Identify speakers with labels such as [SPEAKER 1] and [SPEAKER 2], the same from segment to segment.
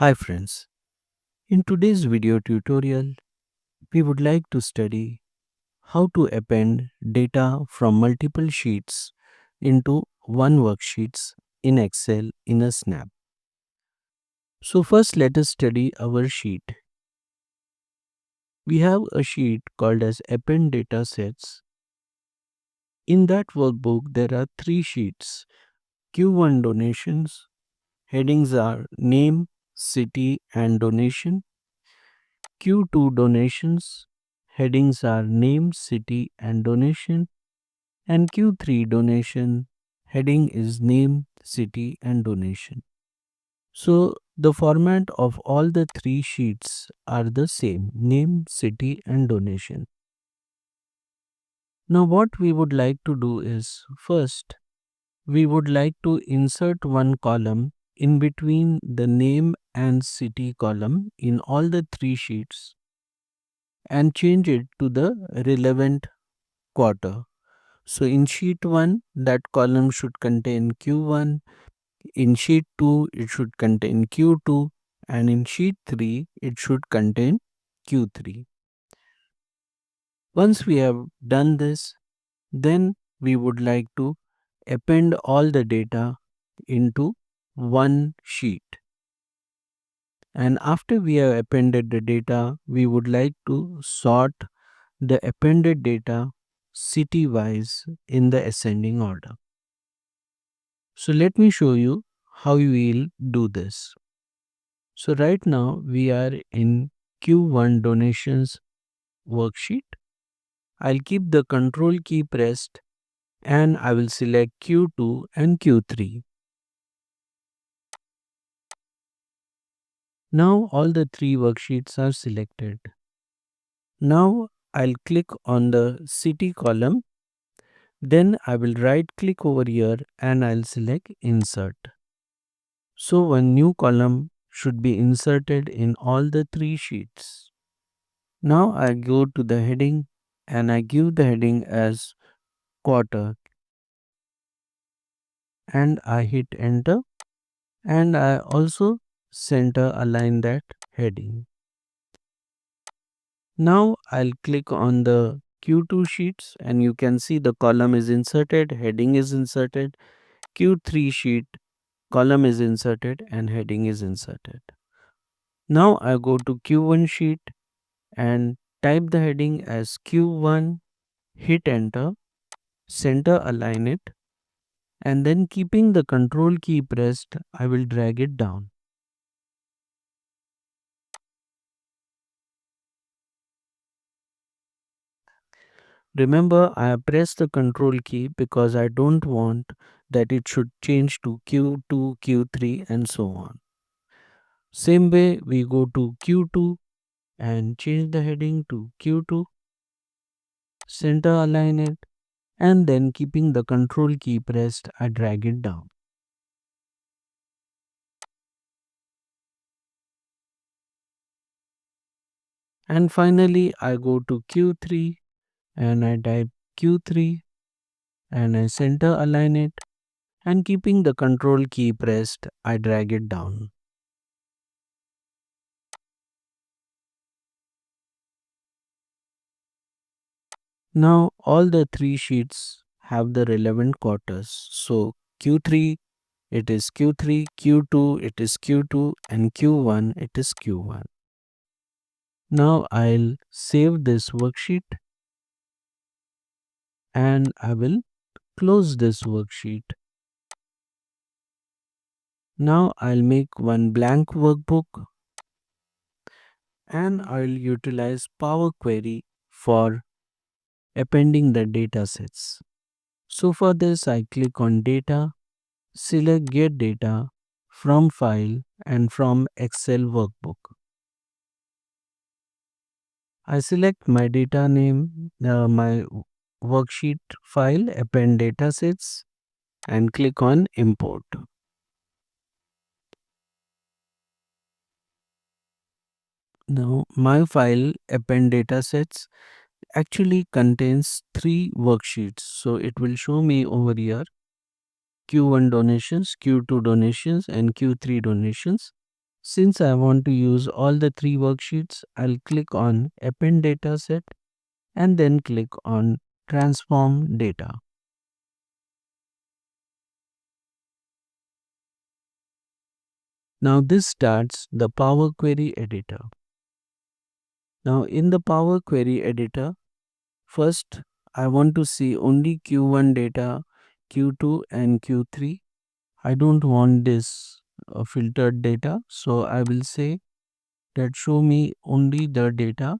[SPEAKER 1] Hi friends, in today's video tutorial, we would like to study how to append data from multiple sheets into one worksheets in Excel in a snap. So first let us study our sheet. We have a sheet called as Append Data Sets. In that workbook there are three sheets. Q1 donations, headings are name, city and donation. Q2 donations, headings are name, city and donation, and Q3 donation, heading is name, city and donation. So the format of all the three sheets are the same, name, city and donation. Now what we would like to do is, first we would like to insert one column in between the name and city column in all the three sheets and change it to the relevant quarter. So in sheet 1, that column should contain Q1, in sheet 2, it should contain Q2, and in sheet 3, it should contain Q3. Once we have done this, then we would like to append all the data into one sheet. And after we have appended the data, we would like to sort the appended data city-wise in the ascending order. So let me show you how we will do this. So right now we are in Q1 donations worksheet. I'll keep the control key pressed and I will select Q2 and Q3. Now all the three worksheets are selected. Now I'll click on the city column. Then I will right click over here and I'll select insert. So one new column should be inserted in all the three sheets. Now I go to the heading and I give the heading as quarter and I hit enter and I also center align that heading. Now I'll click on the Q2 sheets and you can see the column is inserted, heading is inserted, Q3 sheet column is inserted and heading is inserted. Now I go to Q1 sheet and type the heading as Q1, hit enter, center align it, and then keeping the control key pressed, I will drag it down. Remember, I have pressed the control key because I don't want that it should change to Q2, Q3 and so on. Same way, we go to Q2 and change the heading to Q2, center align it, and then keeping the control key pressed, I drag it down. And finally, I go to Q3 and I type Q3 and I center align it, and keeping the control key pressed, I drag it down. Now all the three sheets have the relevant quarters. So Q3 it is Q3, Q2 it is Q2 and Q1 it is Q1. Now I'll save this worksheet and I will close this worksheet. Now I'll make one blank workbook and I'll utilize Power Query for appending the data sets. So for this I click on data, select get data from file and from Excel workbook. I select my data name, my worksheet file, append datasets and click on import. Now my file append datasets actually contains three worksheets. So it will show me over here Q1 donations, Q2 donations and Q3 donations. Since I want to use all the three worksheets, I'll click on Append Dataset and then click on Transform Data. Now this starts the Power Query Editor. Now in the Power Query Editor, first I want to see only Q1 data, Q2 and Q3. I don't want this filtered data, so I will say that show me only the data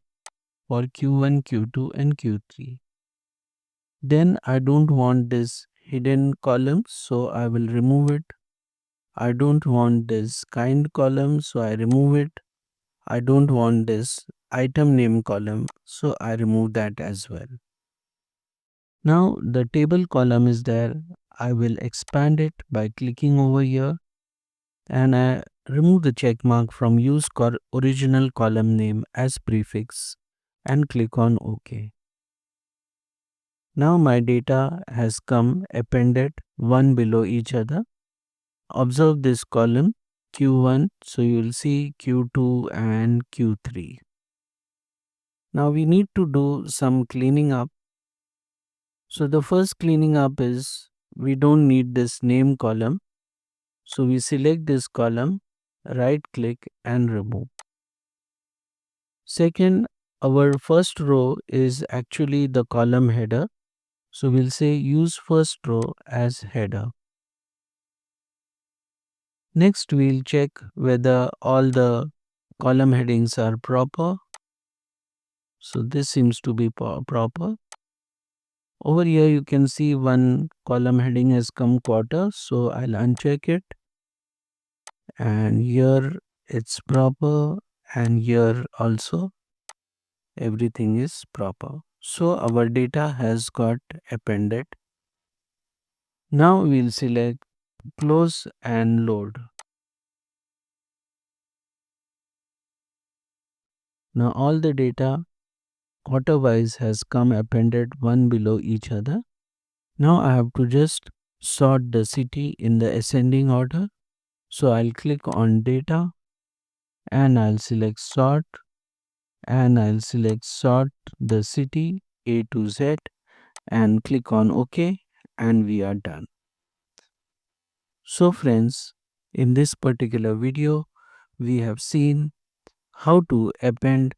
[SPEAKER 1] for Q1, Q2 and Q3. Then I don't want this hidden column, so I will remove it. I don't want this kind column, so I remove it. I don't want this item name column, so I remove that as well. Now the table column is there. I will expand it by clicking over here and I remove the check mark from use original column name as prefix and click on OK. Now my data has come appended one below each other. Observe this column Q1, so you will see Q2 and Q3. Now we need to do some cleaning up. So the first cleaning up is we don't need this name column. So we select this column, right click and remove. Second, our first row is actually the column header. So we'll say use first row as header. Next, we'll check whether all the column headings are proper. So this seems to be proper. Over here, you can see one column heading has come quarter. So I'll uncheck it. And here it's proper. And here also everything is proper. So our data has got appended. Now we'll select close and load. Now all the data quarter wise has come appended one below each other. Now I have to just sort the city in the ascending order. So I'll click on data and I'll select sort and I'll select sort the city A to Z and click on OK and we are done. So friends, in this particular video, we have seen how to append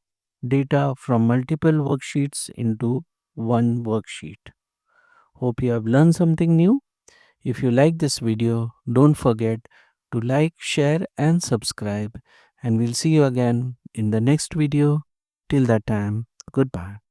[SPEAKER 1] data from multiple worksheets into one worksheet. Hope you have learned something new. If you like this video, don't forget to like, share and subscribe. And we'll see you again in the next video. Till that time, goodbye.